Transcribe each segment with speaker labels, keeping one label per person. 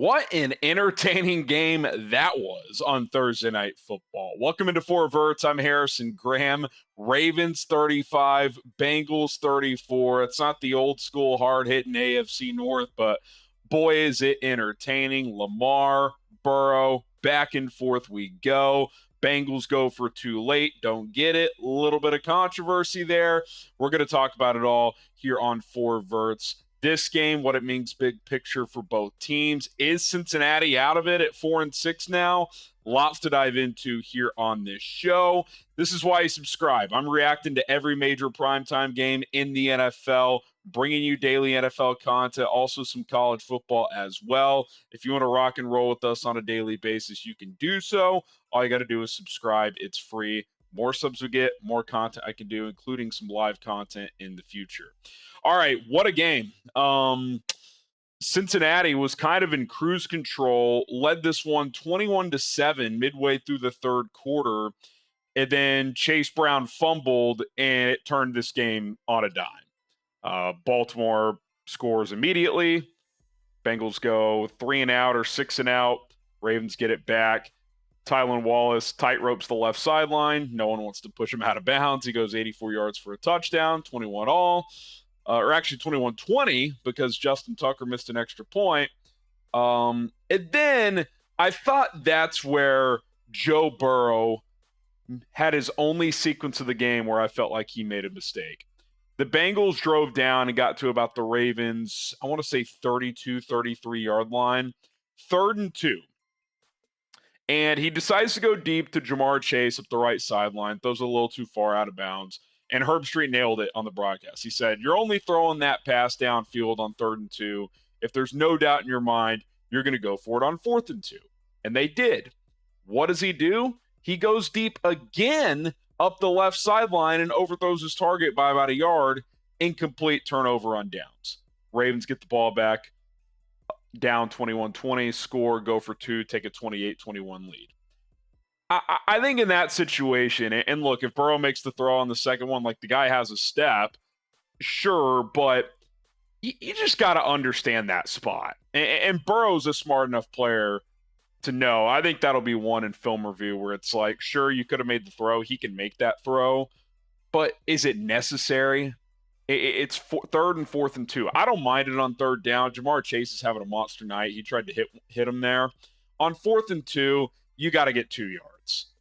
Speaker 1: What an entertaining game that was on Thursday Night Football. Welcome into Four Verts. I'm Harrison Graham. Ravens 35, Bengals 34. It's not the old school hard-hitting AFC North, but boy, is it entertaining. Lamar, Burrow, back and forth we go. Bengals go for too late. Don't get it. A little bit of controversy there. We're going to talk about it all here on Four Verts. This game, what it means, big picture for both teams. Is Cincinnati out of it at 4-6 now? Lots to dive into here on this show. This is why you subscribe. I'm reacting to every major primetime game in the NFL, bringing you daily NFL content, also some college football as well. If you want to rock and roll with us on a daily basis, you can do so. All you got to do is subscribe. It's free. More subs we get, more content I can do, including some live content in the future. All right, what a game. Cincinnati was kind of in cruise control, led this one 21-7 midway through the third quarter, and then Chase Brown fumbled, and it turned this game on a dime. Baltimore scores immediately. Bengals go 3-and-out or 6-and-out. Ravens get it back. Tylan Wallace tightropes the left sideline. No one wants to push him out of bounds. He goes 84 yards for a touchdown, 21 all. Or actually 21-20 because Justin Tucker missed an extra point. And then I thought that's where Joe Burrow had his only sequence of the game where I felt like he made a mistake. The Bengals drove down and got to about the Ravens, I want to say 32, 33-yard line. 3rd and 2. And he decides to go deep to Ja'Marr Chase up the right sideline. Throws a little too far out of bounds. And Herb Street nailed it on the broadcast. He said, you're only throwing that pass downfield on 3rd and 2. If there's no doubt in your mind, you're going to go for it on 4th and 2. And they did. What does he do? He goes deep again up the left sideline and overthrows his target by about a yard. Incomplete turnover on downs. Ravens get the ball back. Down 21-20, score, go for 2, take a 28-21 lead. I think in that situation, and look, if Burrow makes the throw on the second one, like the guy has a step, sure, but you just got to understand that spot. And Burrow's a smart enough player to know. I think that'll be one in film review where it's like, sure, you could have made the throw. He can make that throw, but is it necessary? It's 3rd and 4th and 2. I don't mind it on 3rd down. Ja'Marr Chase is having a monster night. He tried to hit him there. On 4th and 2, you got to get 2 yards.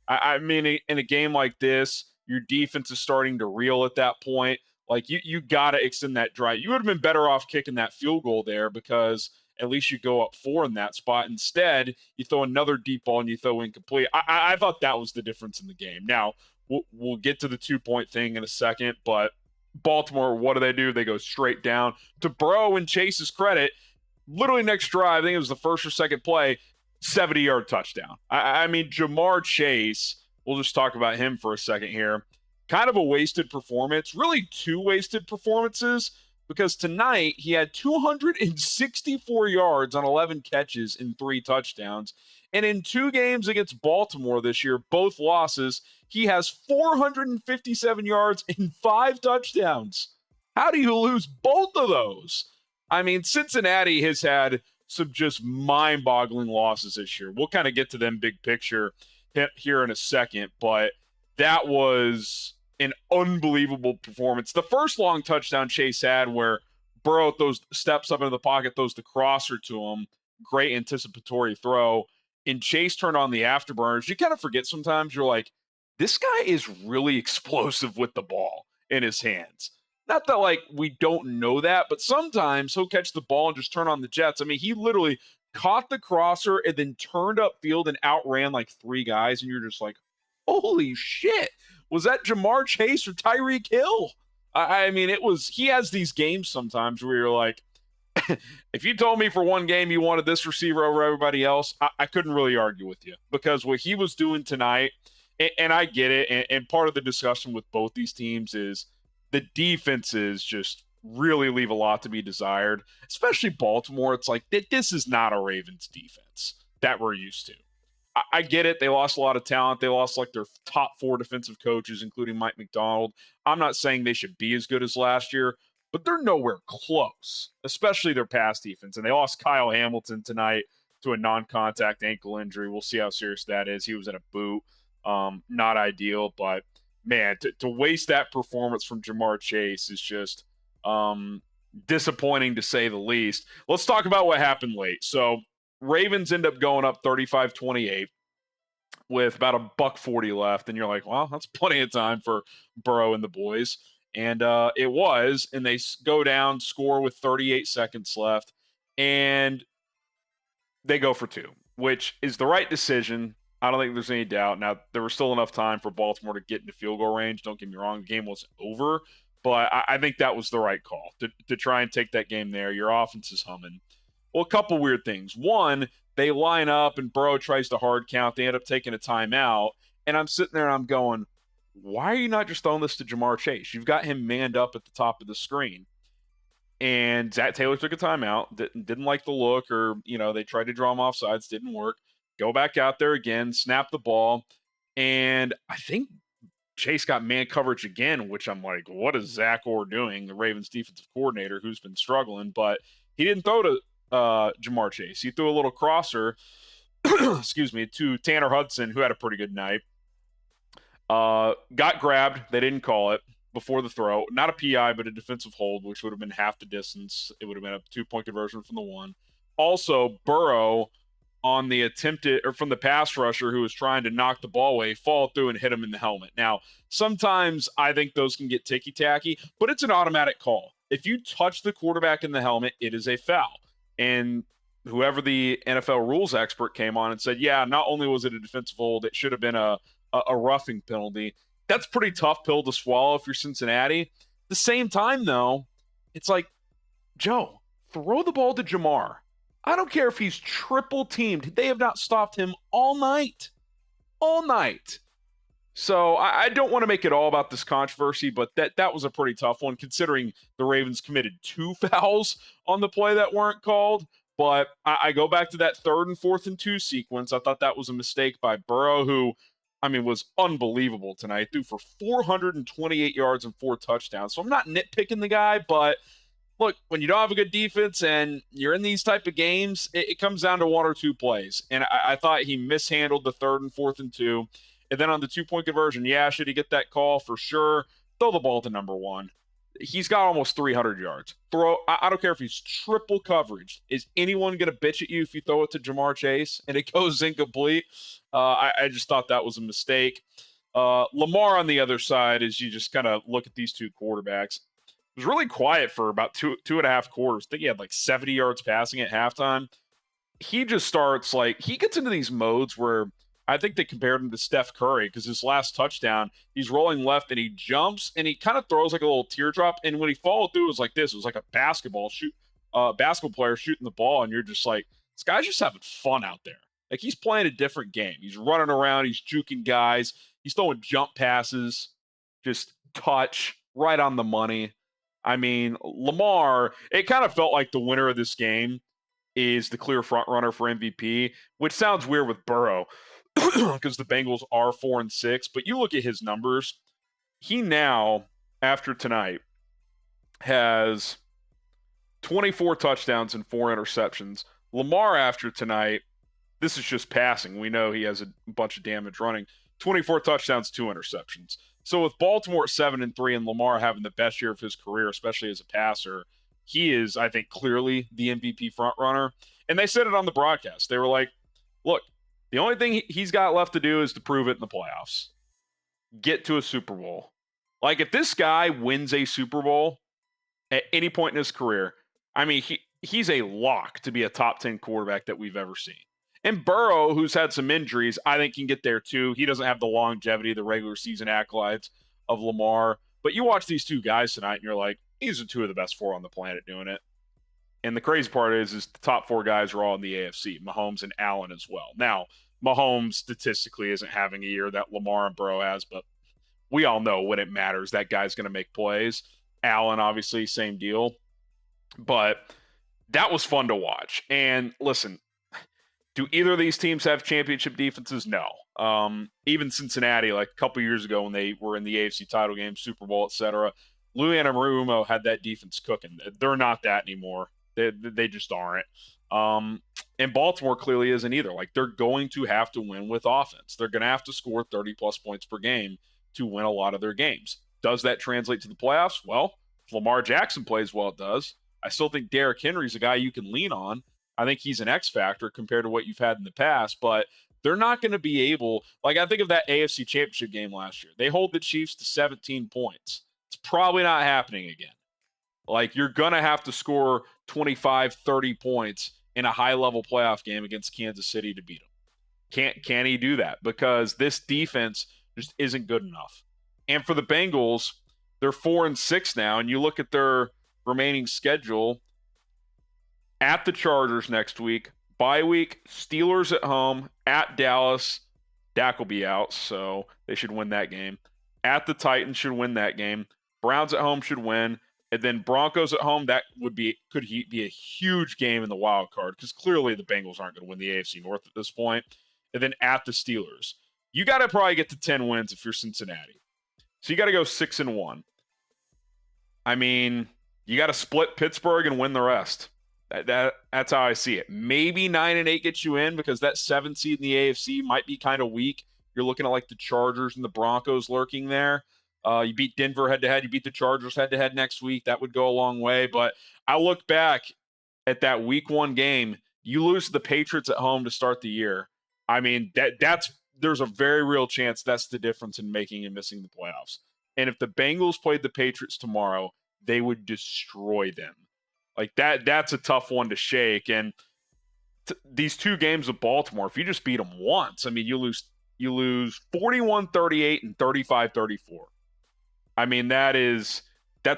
Speaker 1: I mean, in a game like this, your defense is starting to reel at that point. Like, you got to extend that drive. You would have been better off kicking that field goal there because at least you go up 4 in that spot. Instead, you throw another deep ball and you throw incomplete. I thought that was the difference in the game. Now, we'll get to the 2-point thing in a second, but Baltimore, what do? They go straight down. To Burrow and Chase's credit, literally next drive, I think it was the first or second play, 70-yard touchdown. I mean, Ja'Marr Chase, we'll just talk about him for a second here. Kind of a wasted performance, really 2 wasted performances, because tonight he had 264 yards on 11 catches and 3 touchdowns. And in 2 games against Baltimore this year, both losses, he has 457 yards and 5 touchdowns. How do you lose both of those? I mean, Cincinnati has had some just mind-boggling losses this year. We'll kind of get to them big picture here in a second, but that was an unbelievable performance. The first long touchdown Chase had where Burrow throws steps up into the pocket, throws the crosser to him, great anticipatory throw, and Chase turned on the afterburners. You kind of forget sometimes, you're like, this guy is really explosive with the ball in his hands. Not that, like, we don't know that, but sometimes he'll catch the ball and just turn on the jets. I mean, he literally caught the crosser and then turned upfield and outran like 3 guys, and you're just like, holy shit. Was that Ja'Marr Chase or Tyreek Hill? I mean, he has these games sometimes where you're like, if you told me for one game you wanted this receiver over everybody else, I couldn't really argue with you, because what he was doing tonight, and I get it, and part of the discussion with both these teams is the defenses just really leave a lot to be desired, especially Baltimore. It's like, this is not a Ravens defense that we're used to. I get it. They lost a lot of talent. They lost like their top 4 defensive coaches, including Mike McDonald. I'm not saying they should be as good as last year, but they're nowhere close, especially their pass defense. And they lost Kyle Hamilton tonight. to a non-contact ankle injury. We'll see how serious that is. He was in a boot. Not ideal, but man, to waste that performance from Ja'Marr Chase is just disappointing to say the least. Let's talk about what happened late. So Ravens end up going up 35-28 with about $1.40 left, and you're like, well, that's plenty of time for Burrow and the boys. And it was, and they go down, score with 38 seconds left, and they go for two, which is the right decision. I don't think there's any doubt. Now, there was still enough time for Baltimore to get into field goal range. Don't get me wrong, the game wasn't over, but I think that was the right call to try and take that game there. Your offense is humming. Well, a couple weird things. One, they line up and Burrow tries to hard count. They end up taking a timeout, and I'm sitting there and I'm going, why are you not just throwing this to Ja'Marr Chase? You've got him manned up at the top of the screen. And Zach Taylor took a timeout, didn't like the look, or, they tried to draw him off sides, didn't work. Go back out there again, snap the ball. And I think Chase got man coverage again, which I'm like, what is Zach Orr doing, the Ravens defensive coordinator who's been struggling? But he didn't throw to Ja'Marr Chase. He threw a little crosser, excuse me, to Tanner Hudson, who had a pretty good night. Got grabbed. They didn't call it before the throw. Not a PI, but a defensive hold, which would have been half the distance. It would have been a 2-point conversion from the one. Also, Burrow on the attempted, or from the pass rusher who was trying to knock the ball away, followed through and hit him in the helmet. Now, sometimes I think those can get ticky-tacky, but it's an automatic call. If you touch the quarterback in the helmet, it is a foul. And whoever the NFL rules expert came on and said, yeah, not only was it a defensive hold, it should have been a roughing penalty. That's a pretty tough pill to swallow if you're Cincinnati. At the same time, though, it's like, Joe, throw the ball to Ja'Marr. I don't care if he's triple teamed. They have not stopped him all night. All night. So I don't want to make it all about this controversy, but that was a pretty tough one considering the Ravens committed 2 fouls on the play that weren't called. But I go back to that 3rd and 4th and 2 sequence. I thought that was a mistake by Burrow, who, was unbelievable tonight. Threw for 428 yards and 4 touchdowns. So I'm not nitpicking the guy, but look, when you don't have a good defense and you're in these type of games, it comes down to 1 or 2 plays. And I thought he mishandled the 3rd and 4th and 2. And then on the 2-point conversion, yeah, should he get that call? For sure. Throw the ball to number 1. He's got almost 300 yards. I don't care if he's triple coverage. Is anyone going to bitch at you if you throw it to Ja'Marr Chase and it goes incomplete? I just thought that was a mistake. Lamar on the other side, as you just kind of look at these two quarterbacks, it was really quiet for about two and a half quarters. I think he had like 70 yards passing at halftime. He just starts he gets into these modes where I think they compared him to Steph Curry because his last touchdown, he's rolling left and he jumps and he kind of throws like a little teardrop. And when he followed through, it was like this. It was like a basketball player shooting the ball. And you're just like, this guy's just having fun out there. Like he's playing a different game. He's running around. He's juking guys. He's throwing jump passes, just touch right on the money. Lamar, it kind of felt like the winner of this game is the clear front runner for MVP, which sounds weird with Burrow because the Bengals are 4-6. But you look at his numbers. He now, after tonight, has 24 touchdowns and 4 interceptions. Lamar, after tonight, this is just passing. We know he has a bunch of damage running. 24 touchdowns, 2 interceptions. So with Baltimore at 7-3 and Lamar having the best year of his career, especially as a passer, he is, I think, clearly the MVP frontrunner. And they said it on the broadcast. They were like, look, the only thing he's got left to do is to prove it in the playoffs. Get to a Super Bowl. Like, if this guy wins a Super Bowl at any point in his career, he's a lock to be a top 10 quarterback that we've ever seen. And Burrow, who's had some injuries, I think can get there too. He doesn't have the longevity, the regular season accolades of Lamar. But you watch these two guys tonight and you're like, these are 2 of the best 4 on the planet doing it. And the crazy part is the top 4 guys are all in the AFC, Mahomes and Allen as well. Now, Mahomes statistically isn't having a year that Lamar and Burrow has, but we all know when it matters, that guy's going to make plays. Allen, obviously, same deal. But that was fun to watch. And listen, do either of these teams have championship defenses? No. Even Cincinnati, like a couple years ago when they were in the AFC title game, Super Bowl, etc., Louis Anarumo had that defense cooking. They're not that anymore. They just aren't. And Baltimore clearly isn't either. Like, they're going to have to win with offense. They're going to have to score 30-plus points per game to win a lot of their games. Does that translate to the playoffs? Well, if Lamar Jackson plays well, it does. I still think Derrick Henry's a guy you can lean on. I think he's an X factor compared to what you've had in the past, but they're not going to be able, like, I think of that AFC Championship game last year. They hold the Chiefs to 17 points. It's probably not happening again. Like, you're going to have to score 25, 30 points in a high-level playoff game against Kansas City to beat them. Can he do that? Because this defense just isn't good enough. And for the Bengals, they're 4-6 now, and you look at their remaining schedule, at the Chargers next week, bye week, Steelers at home, at Dallas. Dak will be out, so they should win that game. At the Titans, should win that game. Browns at home should win. And then Broncos at home, that could be a huge game in the wild card, because clearly the Bengals aren't going to win the AFC North at this point. And then at the Steelers. You got to probably get to 10 wins if you're Cincinnati. So you got to go 6-1. I mean, you got to split Pittsburgh and win the rest. That's how I see it. Maybe 9-8 gets you in, because that 7th seed in the AFC might be kind of weak. You're looking at like the Chargers and the Broncos lurking there. You beat Denver head-to-head. You beat the Chargers head-to-head next week. That would go a long way. But I look back at that week 1 game. You lose to the Patriots at home to start the year. I mean, there's a very real chance that's the difference in making and missing the playoffs. And if the Bengals played the Patriots tomorrow, they would destroy them. Like, that's a tough one to shake. And these 2 games with Baltimore, if you just beat them once, I mean, you lose 41-38 and 35-34. I mean, that's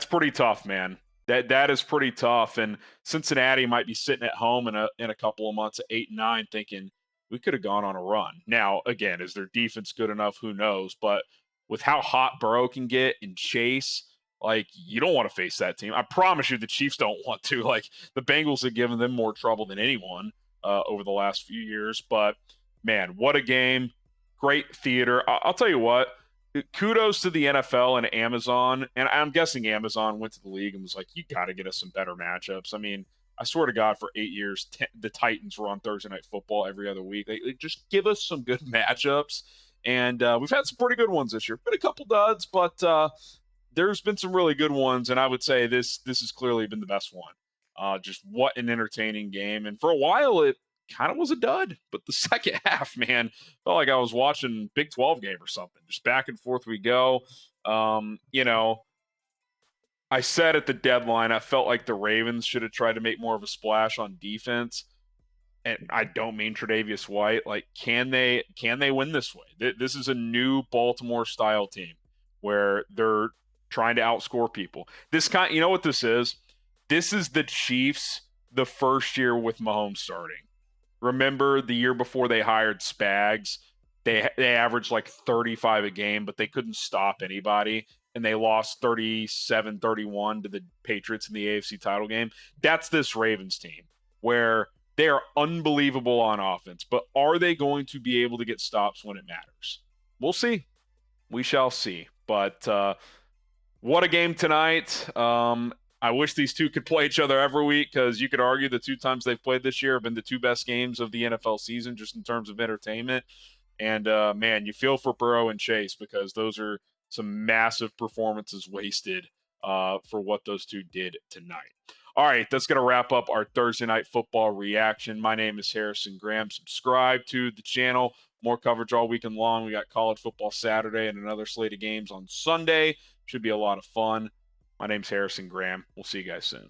Speaker 1: pretty tough, man. That is pretty tough. And Cincinnati might be sitting at home in a couple of months at 8-9 thinking we could have gone on a run. Now, again, is their defense good enough? Who knows? But with how hot Burrow can get and Chase, like, you don't want to face that team. I promise you the Chiefs don't want to. Like, the Bengals have given them more trouble than anyone over the last few years. But, man, what a game. Great theater. I'll tell you what. Kudos to the NFL and Amazon, and I'm guessing Amazon went to the league and was like, you got to get us some better matchups. I mean, I swear to God, for 8 years, the Titans were on Thursday Night Football every other week. Like, just give us some good matchups, and we've had some pretty good ones this year. Been a couple duds, but there's been some really good ones, and I would say this has clearly been the best one. Just what an entertaining game, and for a while it kind of was a dud, but the second half, man, felt like I was watching Big 12 game or something. Just back and forth we go. I said at the deadline, I felt like the Ravens should have tried to make more of a splash on defense. And I don't mean Tre'Davious White. Like, can they win this way? This is a new Baltimore style team where they're trying to outscore people. You know what this is? This is the Chiefs the first year with Mahomes starting. Remember the year before they hired Spags? They averaged like 35 a game, but they couldn't stop anybody, and they lost 37-31 to the Patriots in the AFC title game. That's this Ravens team, where they are unbelievable on offense, but are they going to be able to get stops when it matters? We'll see. We shall see. But what a game tonight. I wish these two could play each other every week, because you could argue the 2 times they've played this year have been the 2 best games of the NFL season, just in terms of entertainment. And, man, you feel for Burrow and Chase, because those are some massive performances wasted for what those 2 did tonight. All right, that's going to wrap up our Thursday Night Football reaction. My name is Harrison Graham. Subscribe to the channel. More coverage all weekend long. We got college football Saturday and another slate of games on Sunday. Should be a lot of fun. My name's Harrison Graham. We'll see you guys soon.